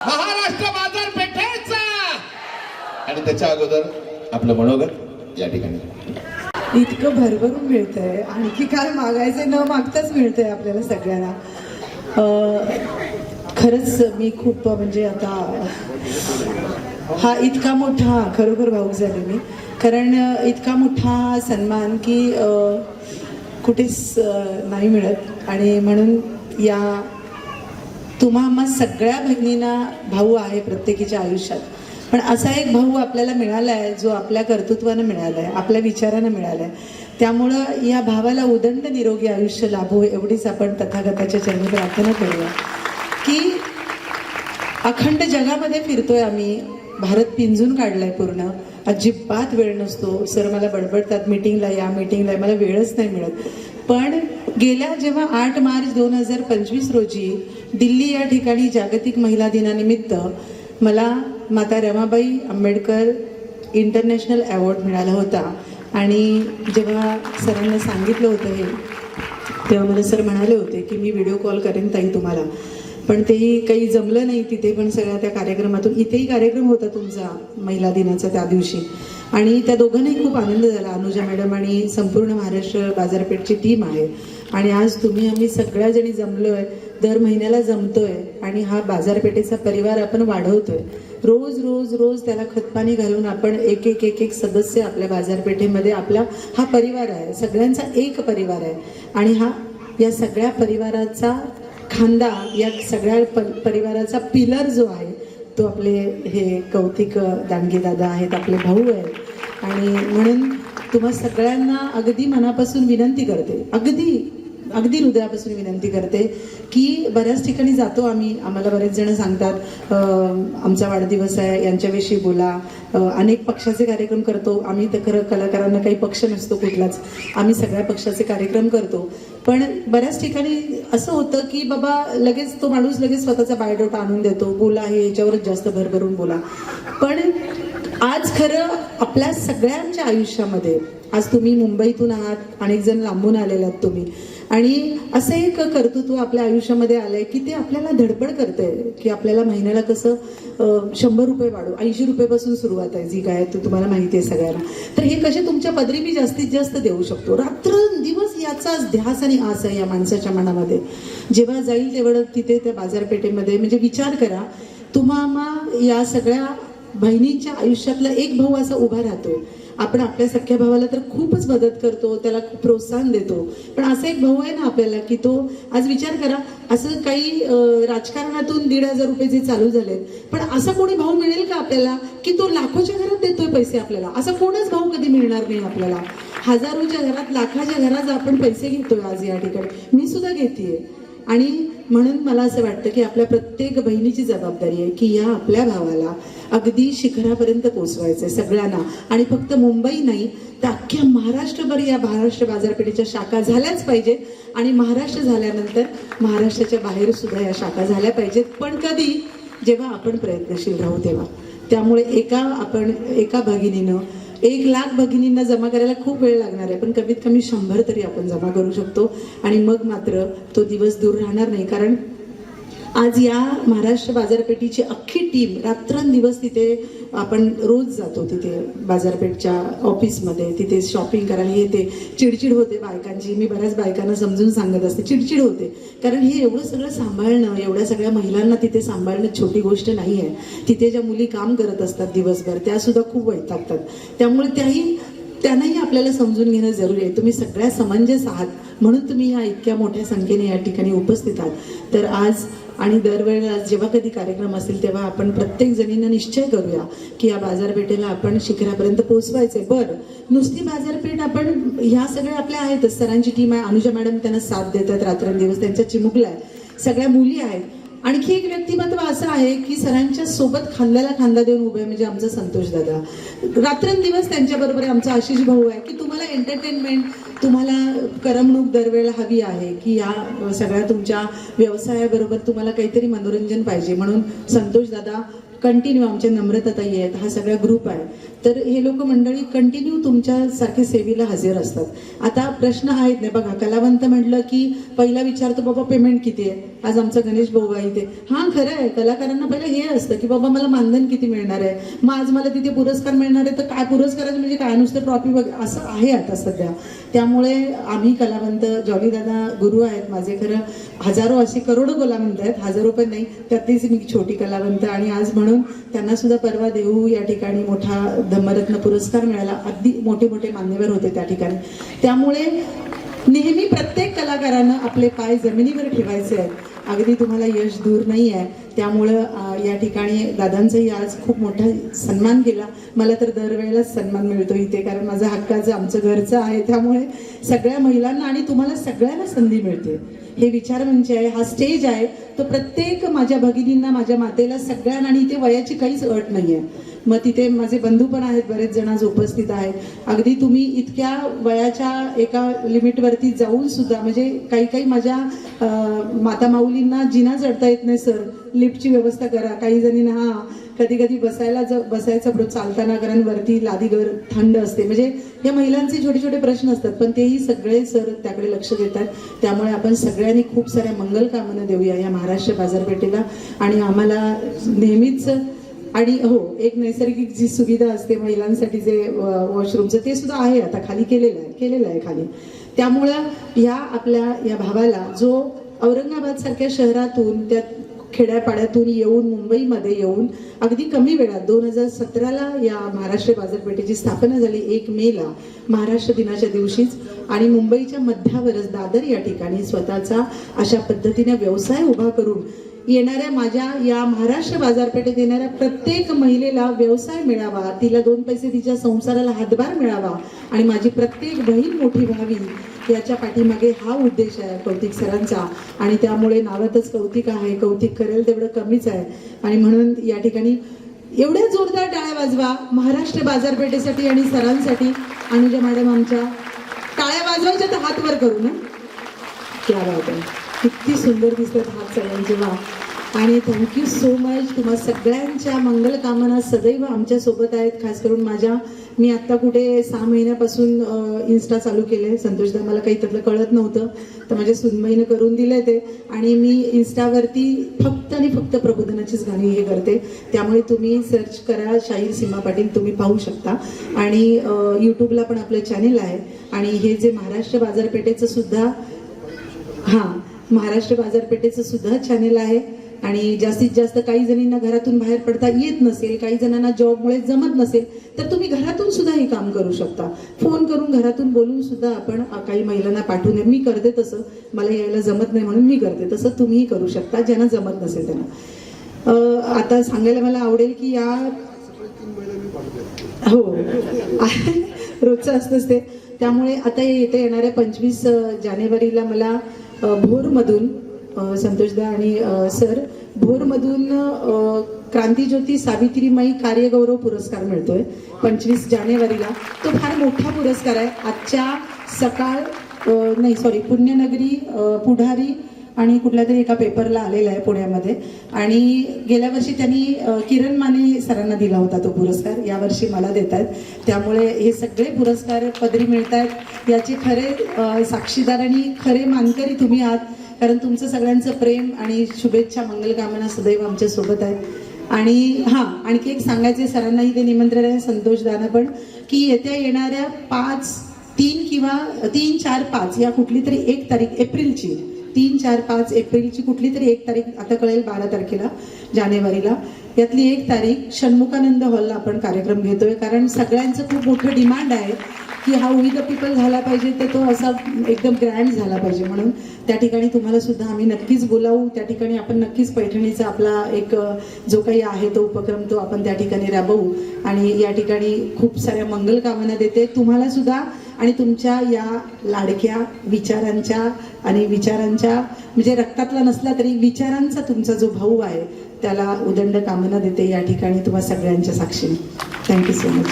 महाराष्ट्र बाजारपेठेचा आणि त्याच्या अगोदर आपलं मनोगत या ठिकाणी. इतकं भरभरून मिळतंय, आणखी काय मागायचे न मागताच मिळतंय आपल्याला सगळ्यांना. खरंच मी खूप म्हणजे आता हा इतका मोठा खरोखर भावूक झाले मी, कारण इतका मोठा सन्मान की कुठेच नाही मिळत. आणि म्हणून या तुम्हा सगळ्या बहिणींना भाऊ आहे प्रत्येकीच्या आयुष्यात, पण असा एक भाऊ आपल्याला मिळाला आहे जो आपल्या कर्तृत्वानं मिळाला आहे, आपल्या विचारानं मिळाला आहे. त्यामुळं या भावाला उदंड निरोगी आयुष्य लाभो एवढीच आपण तथागताच्या चरणी प्रार्थना करूया. की अखंड जगामध्ये फिरतोय आम्ही, भारत पिंजून काढलाय पूर्ण, अजिबात वेळ नसतो. सर मला बडबडतात मीटिंगला या मीटिंगला, मला वेळच नाही मिळत. पण गेल्या जेव्हा 8 मार्च 2025 रोजी दिल्ली या ठिकाणी जागतिक महिला दिनानिमित्त मला माता रमाबाई आंबेडकर इंटरनॅशनल अवॉर्ड मिळाला होता. आणि जेव्हा सरांना सांगितलं होतं हे, तेव्हा मला सर म्हणाले होते की मी व्हिडिओ कॉल करेन ताई तुम्हाला, पण तेही काही जमलं नाही तिथे. पण सगळ्या त्या कार्यक्रमातून, इथेही कार्यक्रम होता तुमचा महिला दिनाचा त्या दिवशी, आणि त्या दोघांनाही खूप आनंद झाला. अनुजा मॅडम आणि संपूर्ण महाराष्ट्र बाजारपेठची टीम आहे, आणि आज तुम्ही आम्ही सगळ्या जणी जमलोय, दर महिन्याला जमतोय, आणि हा बाजारपेठेचा परिवार आपण वाढवतोय. रोज रोज रोज त्याला खतपाणी घालून आपण एक एक एक एक सदस्य आपल्या बाजारपेठेमध्ये, आपला हा परिवार आहे, सगळ्यांचा एक परिवार आहे. आणि या सगळ्या परिवाराचा खांदा, या सगळ्या परिवाराचा पिलर जो आहे तो आपले हे कौतिक दांडगे दादा आहेत, आपले भाऊ आहेत. आणि म्हणून तुम्हा सगळ्यांना अगदी मनापासून विनंती करते, अगदी हृदयापासून विनंती करते की बऱ्याच ठिकाणी जातो आम्ही, आम्हाला बरेच जण सांगतात आमचा वाढदिवस आहे यांच्याविषयी बोला, अनेक पक्षाचे कार्यक्रम करतो आम्ही. तर खरं कलाकारांना काही पक्ष नसतो कुठलाच, आम्ही सगळ्या पक्षाचे कार्यक्रम करतो. पण बऱ्याच ठिकाणी असं होतं की बाबा लगेच तो माणूस लगेच स्वतःचा बायोडाटा आणून देतो, बोला हे याच्यावरच जास्त भरभरून बोला. पण आज खरं आपल्या सगळ्यांच्या आयुष्यामध्ये, आज तुम्ही मुंबईतून आहात, अनेक जण लांबून आलेले आहात तुम्ही, आणि असं एक कर्तृत्व आपल्या आयुष्यामध्ये आलंय की ते आपल्याला धडपड करतंय की आपल्याला महिन्याला कसं 100 रुपये वाढू, 80 रुपयेपासून सुरुवात आहे जी काय तुम्हाला माहिती आहे सगळ्यांना. तर हे कसे तुमच्या पदरी मी जास्तीत जास्त देऊ शकतो. रात्रंदिवस याचाच ध्यास आणि आस आहे या माणसाच्या मनामध्ये. जेव्हा जाईल तेवढं तिथे त्या बाजारपेठेमध्ये, म्हणजे विचार करा तुम्हा या सगळ्या बहिणींच्या आयुष्यातला एक भाऊ असा उभा राहतोय. आपण आपल्या सख्या भावाला तर खूपच मदत करतो, त्याला खूप प्रोत्साहन देतो, पण असा एक भाऊ आहे ना आपल्याला की तो, आज विचार करा, असं काही राजकारणातून 1,500 रुपये जे चालू झालेत, पण असा कोणी भाऊ मिळेल का आपल्याला की तो लाखोच्या घरात देतोय पैसे आपल्याला? असा कोणच भाऊ कधी मिळणार नाही आपल्याला. हजारोच्या घरात, लाखाच्या घरात आपण पैसे घेतोय आज या ठिकाणी, मी सुद्धा घेतेय. आणि म्हणून मला असं वाटतं की आपल्या प्रत्येक बहिणीची जबाबदारी आहे की या आपल्या भावाला अगदी शिखरापर्यंत पोहोचवायचंय सगळ्यांना. आणि फक्त मुंबई नाही तर अख्ख्या महाराष्ट्रभर या महाराष्ट्र बाजारपेठेच्या शाखा झाल्याच पाहिजेत, आणि महाराष्ट्र झाल्यानंतर महाराष्ट्राच्या बाहेर सुद्धा या शाखा झाल्या पाहिजेत. पण कधी? जेव्हा आपण प्रयत्नशील राहू तेव्हा. त्यामुळे एका भगिनीनं 1,00,000 भगिनींना जमा करायला खूप वेळ लागणार आहे, पण कमीत कमी 100 तरी आपण जमा करू शकतो. आणि मग मात्र तो दिवस दूर राहणार नाही. कारण आज या महाराष्ट्र बाजारपेठीची अख्खी टीम रात्रंदिवस तिथे, आपण रोज जातो तिथे बाजारपेठच्या ऑफिसमध्ये, तिथे शॉपिंग करायला येते. चिडचिड होते बायकांची, मी बऱ्याच बायकांना समजून सांगत असते, चिडचिड होते. कारण हे एवढं सगळं सांभाळणं, एवढ्या सगळ्या महिलांना तिथे सांभाळणं छोटी गोष्ट नाही आहे. तिथे ज्या मुली काम करत असतात दिवसभर त्या सुद्धा खूप वैतागतात. त्यामुळे त्यांनाही आपल्याला समजून घेणं जरुरी आहे. तुम्ही सगळ्या समंजस आहात म्हणून तुम्ही या इतक्या मोठ्या संख्येने या ठिकाणी उपस्थित आहात. तर आज आणि दरवेळेला जेव्हा कधी कार्यक्रम असेल तेव्हा आपण प्रत्येक जणींना निश्चय करूया की या बाजारपेठेला आपण शिखरापर्यंत पोहोचवायचंय. बरं, नुसती बाजारपेठ आपण, ह्या सगळ्या आपल्या आहेतच, सरांची टीम आहे, अनुजा मॅडम त्यांना साथ देतात रात्रंदिवस, त्यांच्या चिमुकल्या आहेत, सगळ्या मुली आहेत. आणखी एक व्यक्तिमत्व असं आहे की सरांच्या सोबत खांद्याला खांदा देऊन उभे, म्हणजे आमचा संतोष दादा. रात्रंदिवस त्यांच्याबरोबर आमचा आशिष भाऊ आहे की तुम्हाला एंटरटेनमेंट, तुम्हाला करमणूक दरवेळेला हवी आहे की या सगळ्या तुमच्या व्यवसायाबरोबर तुम्हाला काहीतरी मनोरंजन पाहिजे, म्हणून संतोष दादा कंटिन्यू आमच्या नम्रताताई आहेत, हा सगळा ग्रुप आहे, तर हे लोक मंडळी कंटिन्यू तुमच्यासारखे सेवेला हजर असतात. आता प्रश्न आहेत नाही बघा, कलावंत म्हटलं की पहिला विचारतो बाबा पेमेंट किती आहे. आज आमचा गणेश भाऊ आहे इथे, हां खरं आहे, कलाकारांना पहिलं हे असतं की बाबा मला मानधन किती मिळणार आहे, मग आज मला तिथे पुरस्कार मिळणार आहे तर काय पुरस्काराचं म्हणजे काय, नुसतं ट्रॉफी वगैरे असं आहे आता सध्या. त्यामुळे आम्ही कलावंत, जॉली दादा गुरु आहेत माझे, खरं हजारो असे करोडो कलावंत आहेत, हजारो पण नाही, त्यातलीच मी छोटी कलावंत. आणि आज म्हणून त्यांना सुद्धा परवा देऊ या ठिकाणी मोठा धम्मरत्न पुरस्कार मिळाला, अगदी मोठे मोठे मान्यवर होते त्या ठिकाणी. त्यामुळे नेहमी प्रत्येक कलाकारानं आपले पाय जमिनीवर ठेवायचे आहेत. अगदी तुम्हाला यश दूर नाही आहे, त्यामुळं या ठिकाणी दादांचाही आज खूप मोठा सन्मान केला. मला तर दरवेळेलाच सन्मान मिळतो इथे, कारण माझं हक्काचं आमचं घरचं आहे, त्यामुळे सगळ्या महिलांना आणि तुम्हाला सगळ्यांना संधी मिळते. हे विचारमंच आहे, हा स्टेज आहे, तो प्रत्येक माझ्या भगिनींना, माझ्या मातेला, सगळ्यांना, आणि इथे वयाची काहीच अट नाही आहे. मग तिथे माझे बंधू पण आहेत, बरेच जण आज उपस्थित आहेत. अगदी तुम्ही इतक्या वयाच्या एका लिमिटवरती जाऊन सुद्धा, म्हणजे काही काही माझ्या माता माऊलींना जिना चढता येत नाही सर, लिफ्टची व्यवस्था करा. काही जणींना हा कधी कधी बसायचं चालताना, कारण वरती लादीगर थंड असते. म्हणजे या महिलांचे छोटे छोटे प्रश्न असतात, पण तेही सगळे सर त्याकडे लक्ष देतात. त्यामुळे आपण सगळ्यांनी खूप साऱ्या मंगल कामना देऊया या महाराष्ट्र बाजारपेठेला. आणि आम्हाला नेहमीच, आणि हो, एक नैसर्गिक जी सुविधा असते महिलांसाठी, जे वॉशरूमचं, ते सुद्धा आहे आता खाली केलेलं आहे खाली. त्यामुळं ह्या आपल्या या भावाला, जो औरंगाबाद सारख्या शहरातून, त्या खेड्यापाड्यातून येऊन, मुंबईमध्ये येऊन, अगदी कमी वेळात 2017ला या महाराष्ट्र बाजारपेठेची स्थापना झाली 1 मेला, महाराष्ट्र दिनाच्या दिवशीच. आणि मुंबईच्या मध्यावरच दादर या ठिकाणी स्वतःचा अशा पद्धतीने व्यवसाय उभा करून येणाऱ्या, माझ्या या महाराष्ट्र बाजारपेठेत येणाऱ्या प्रत्येक महिलेला व्यवसाय मिळावा, तिला 2 पैसे तिच्या संसाराला हातभार मिळावा, आणि माझी प्रत्येक बहीण मोठी व्हावी, याच्या पाठीमागे हा उद्देश आहे कौतिक सरांचा. आणि त्यामुळे नावातच कौतिक आहे, कौतिक करेल तेवढं कमीच आहे. आणि म्हणून या ठिकाणी एवढ्या जोरदार टाळ्या वाजवा महाराष्ट्र बाजारपेठेसाठी आणि सरांसाठी. अनुजा मॅडम आमच्या, टाळ्या वाजवायच्या तर हात वर करू ना, क्या बात आहे, किती सुंदर दिसतात हात सगळ्यांचे, वा. आणि थँक्यू सो मच. तुम्हा सगळ्यांच्या मंगल कामना सदैव आमच्या सोबत आहेत. खास करून मी आत्ता कुठे 6 महिन्यापासून इन्स्टा चालू केले. संतोषदा, मला काही त्यातलं कळत नव्हतं, तर माझ्या सुनबाईनं करून दिलं ते. आणि मी इन्स्टावरती फक्त आणि फक्त प्रबोधनाचीच गाणी हे करते. त्यामुळे तुम्ही सर्च करा शाहीर सीमा पाटील, तुम्ही पाहू शकता. आणि यूट्यूबला पण आपलं चॅनेल आहे. आणि हे जे महाराष्ट्र बाजारपेठेचं सुद्धा, महाराष्ट्र बाजारपेठेचं सुद्धा चॅनेल आहे. आणि जास्तीत जास्त काही जणींना घरातून बाहेर पडता येत नसेल, काही जणांना जॉबमुळे जमत नसेल, तर तुम्ही घरातून सुद्धा हे काम करू शकता. फोन करून, घरातून बोलून सुद्धा आपण काही महिलांना पाठवून, मी करते तसं, मला यायला जमत नाही म्हणून मी करते तसं, तुम्हीही करू शकता ज्यांना जमत नसेल त्यांना. आता सांगायला मला आवडेल की या, हो रोजचं असतंच ते. त्यामुळे आता येते येणाऱ्या 25 जानेवारीला मला भोरमधून, संतोषदा आणि सर, भोरमधून क्रांतीज्योती सावित्रीमाई कार्यगौरव पुरस्कार मिळतोय 25 जानेवारीला. तो फार मोठा पुरस्कार आहे. आजच्या पुण्यनगरी, पुढारी आणि कुठल्या तरी एका पेपरला आलेला आहे पुण्यामध्ये. आणि गेल्या वर्षी त्यांनी किरण माने सरांना दिला होता तो पुरस्कार, यावर्षी मला देत आहेत. त्यामुळे हे सगळे पुरस्कार पदरी मिळत आहेत, याचे खरे साक्षीदार आणि खरे मानकरी तुम्ही आहात. कारण तुमचं सगळ्यांचं प्रेम आणि शुभेच्छा, मंगलकामना सदैव आमच्या सोबत आहेत. आणि आणखी एक सांगायचे, सरांनाही ते निमंत्रण आहे, संतोषदाना पण, की येणाऱ्या 3, 4, 5 या कुठली तरी 1 तारीख एप्रिलची, 3, 4, 5 एप्रिलची कुठली तरी 1 तारीख, आता कळेल 12 तारखेला जानेवारीला, यातली 1 तारीख षण्मुखानंद हॉलला आपण कार्यक्रम घेतोय. कारण सगळ्यांचं खूप मोठं डिमांड आहे की हा वी द पीपल झाला पाहिजे, तर तो असा एकदम ग्रँड झाला पाहिजे. म्हणून त्या ठिकाणी तुम्हाला सुद्धा आम्ही नक्कीच बोलावू. त्या ठिकाणी आपण नक्कीच पैठणीचा आपला एक जो काही आहे तो उपक्रम, तो आपण त्या ठिकाणी राबवू. आणि या ठिकाणी खूप साऱ्या मंगल कामना देते तुम्हाला सुद्धा, आणि तुमच्या या लाडक्या विचारांच्या म्हणजे रक्तातला नसला तरी विचारांचा तुमचा जो भाऊ आहे, त्याला उदंड कामना देते या ठिकाणी तुम्हा सगळ्यांच्या साक्षीने. Thank you so much.